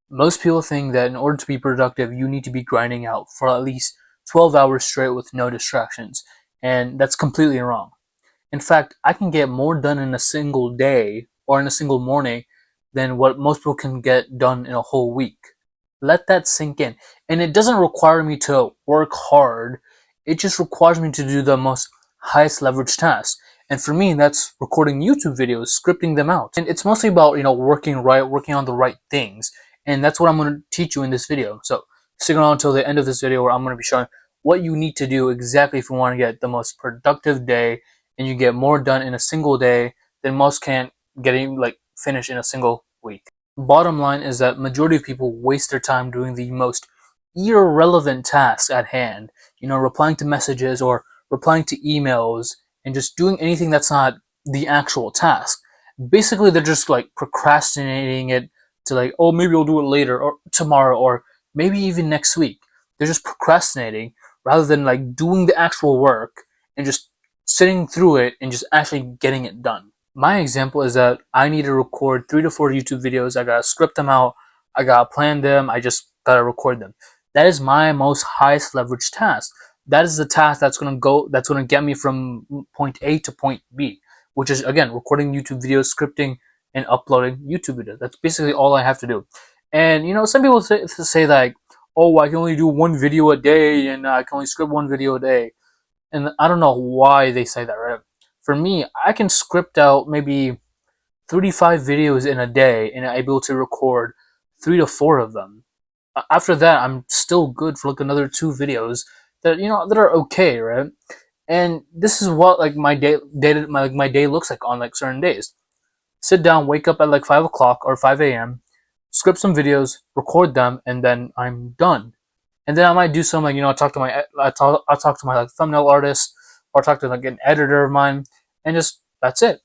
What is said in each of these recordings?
Most people think that in order to be productive, you need to be grinding out for at least 12 hours straight with no distractions. And that's completely wrong. In fact, I can get more done in a single day or in a single morning than what most people can get done in a whole week. Let that sink in. And it doesn't require me to work hard. It just requires me to do the most highest leverage task. And for me, that's recording YouTube videos, scripting them out. And it's mostly about, working right, working on the right things. And that's what I'm going to teach you in this video. So stick around until the end of this video where I'm going to be showing what you need to do exactly if you want to get the most productive day and you get more done in a single day than most can't getting finished in a single week. Bottom line is that majority of people waste their time doing the most irrelevant tasks at hand. Replying to messages or replying to emails and just doing anything that's not the actual task. Basically, they're just procrastinating it to oh, maybe I'll do it later or tomorrow or maybe even next week. They're just procrastinating rather than doing the actual work and just sitting through it and just actually getting it done. My example is that I need to record 3 to 4 YouTube videos. I gotta script them out. I gotta plan them. I just gotta record them. That is my most highest leverage task. That is the task that's gonna get me from point A to point B, which is again recording YouTube videos, scripting, and uploading YouTube videos. That's basically all I have to do. And some people say that, oh, I can only do one video a day, and I can only script one video a day. And I don't know why they say that, right? For me, I can script out maybe 35 videos in a day and I'm able to record 3 to 4 of them. After that, I'm still good for another 2 videos that are okay, right? And this is what my day looks like on certain days. Sit down, wake up at 5 o'clock or 5 a.m., script some videos, record them, and then I'm done. And then I might do some I talk to my thumbnail artist or talk to an editor of mine, and just that's it.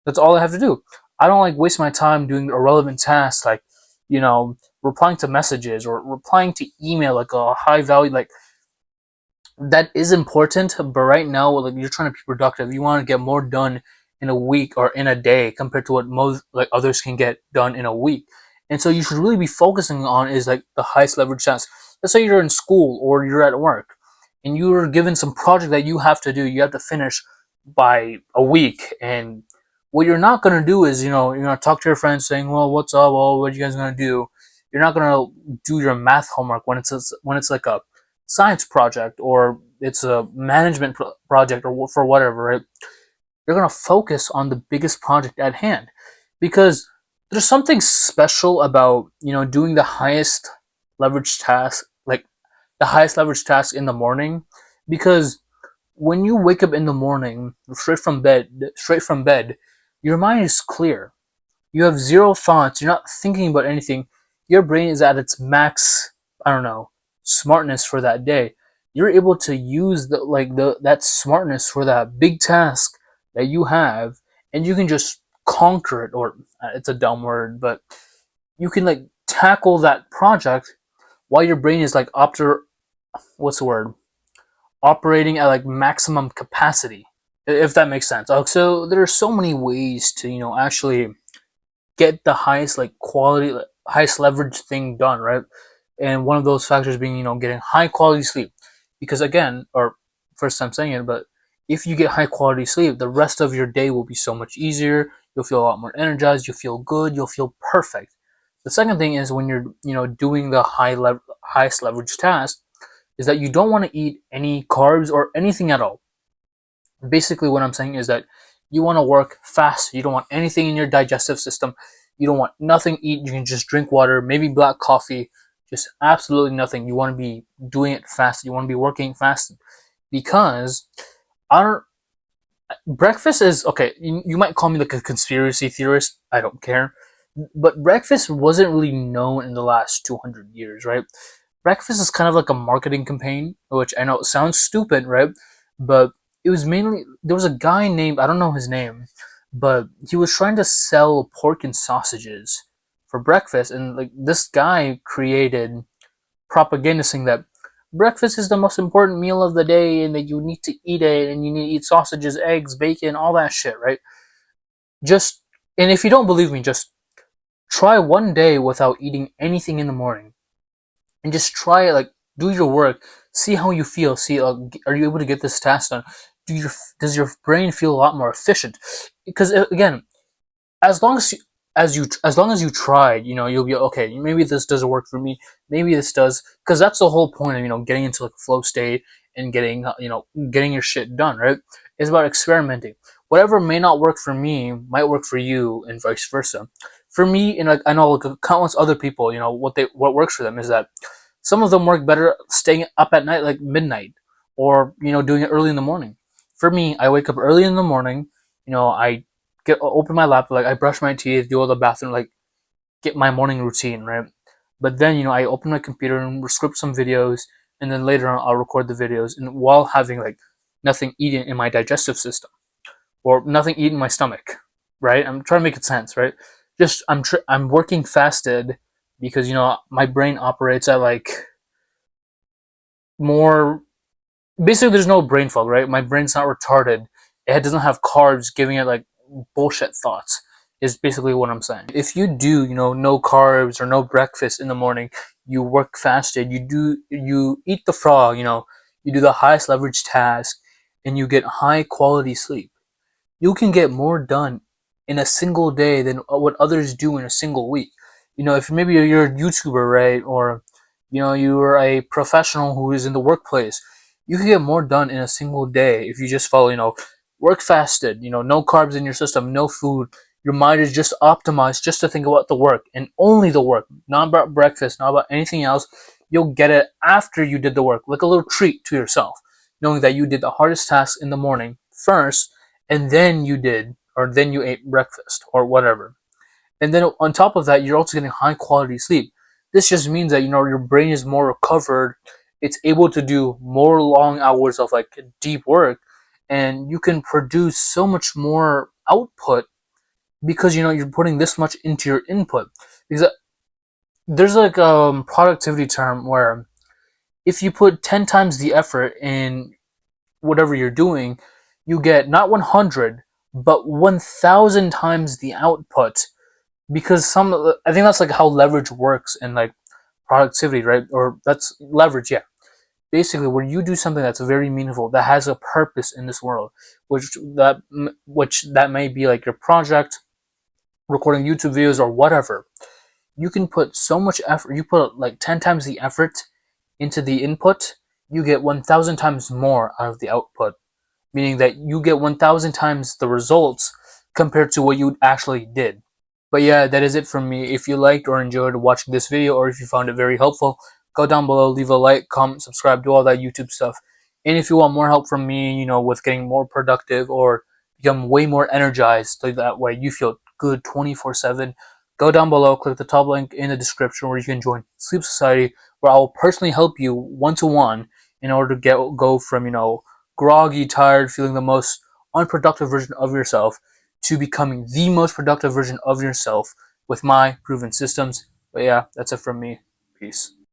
That's all I have to do. I don't waste my time doing irrelevant tasks replying to messages or replying to email a high value that is important. But right now, you're trying to be productive. You want to get more done in a week or in a day compared to what most others can get done in a week. And so you should really be focusing on is the highest leverage task. Let's say you're in school or you're at work and you're given some project that you have to do. You have to finish by a week, and what you're not gonna do is you're gonna talk to your friends saying, well, what's up, well, what are you guys gonna do? You're not gonna do your math homework when it's like a science project or it's a management project or for whatever, right? You're going to focus on the biggest project at hand because there's something special about doing the highest leverage task, the highest leverage task in the morning, because when you wake up in the morning straight from bed, your mind is clear. You have zero thoughts. You're not thinking about anything. Your brain is at its max, I don't know, smartness for that day. You're able to use that smartness for that big task that you have, and you can just conquer it. Or it's a dumb word, but you can tackle that project while your brain is what's the word? Operating at maximum capacity, if that makes sense. So there are so many ways to actually get the highest quality, highest leverage thing done, right? And one of those factors being getting high quality sleep, because again, or first time saying it, but if you get high quality sleep, the rest of your day will be so much easier. You'll feel a lot more energized. You'll feel good. You'll feel perfect. The second thing is when you're doing the highest leverage task, is that you don't want to eat any carbs or anything at all. Basically, what I'm saying is that you want to work fast. You don't want anything in your digestive system. You don't want nothing to eat. You can just drink water, maybe black coffee, just absolutely nothing. You want to be doing it fast. You want to be working fast because our breakfast is okay. You might call me a conspiracy theorist. I don't care. But breakfast wasn't really known in the last 200 years, right? Breakfast is kind of like a marketing campaign, which I know sounds stupid, right? But it was mainly, there was a guy named, I don't know his name, but he was trying to sell pork and sausages for breakfast, and this guy created propaganda saying that breakfast is the most important meal of the day and that you need to eat it and you need to eat sausages, eggs, bacon, all that shit, right? Just, and if you don't believe me, just Try one day without eating anything in the morning, and just try it. Like, do your work, see how you feel. See, are you able to get this task done? Does your brain feel a lot more efficient? Because again, as long as as long as you tried, you'll be okay. Maybe this doesn't work for me. Maybe this does, because that's the whole point of getting into like a flow state and getting getting your shit done. Right? It's about experimenting. Whatever may not work for me might work for you, and vice versa. For me, and like I know like countless other people, what works for them is that some of them work better staying up at night, like midnight, or doing it early in the morning. For me, I wake up early in the morning. I open my laptop, like I brush my teeth, do all the bathroom, like get my morning routine, right? But then I open my computer and script some videos, and then later on I'll record the videos, and while having like nothing eaten in my digestive system or nothing eaten in my stomach, right? I'm trying to make it sense, right? Just I'm working fasted because my brain operates at like more. Basically, there's no brain fog, right? My brain's not retarded. It doesn't have carbs giving it like bullshit thoughts. Is basically what I'm saying. If you do, no carbs or no breakfast in the morning, you work fasted, you eat the frog, you do the highest leverage task, and you get high quality sleep, you can get more done in a single day than what others do in a single week. If maybe you're a YouTuber, right, or you're a professional who is in the workplace, you can get more done in a single day if you just follow, work fasted, no carbs in your system, no food. Your mind is just optimized just to think about the work and only the work, not about breakfast, not about anything else. You'll get it after you did the work, like a little treat to yourself, knowing that you did the hardest task in the morning first, and then you ate breakfast or whatever. And then on top of that, you're also getting high quality sleep. This just means that your brain is more recovered. It's able to do more long hours of like deep work, and you can produce so much more output because you're putting this much into your input. Because there's like a productivity term where if you put 10 times the effort in whatever you're doing, you get not 100 but 1,000 times the output. Because I think that's like how leverage works in like productivity, right? Or that's leverage, yeah. Basically, when you do something that's very meaningful, that has a purpose in this world, which that may be like your project, recording YouTube videos or whatever, you can put so much effort. You put like 10 times the effort into the input, you get 1,000 times more out of the output, meaning that you get 1,000 times the results compared to what you actually did. But yeah, that is it from me. If you liked or enjoyed watching this video, or if you found it very helpful, go down below, leave a like, comment, subscribe, do all that YouTube stuff. And if you want more help from me, with getting more productive or become way more energized, so that way you feel good 24/7, go down below, click the top link in the description where you can join Sleep Society, where I will personally help you one-to-one in order to go from, groggy, tired, feeling the most unproductive version of yourself to becoming the most productive version of yourself with my proven systems. But yeah, that's it from me. Peace.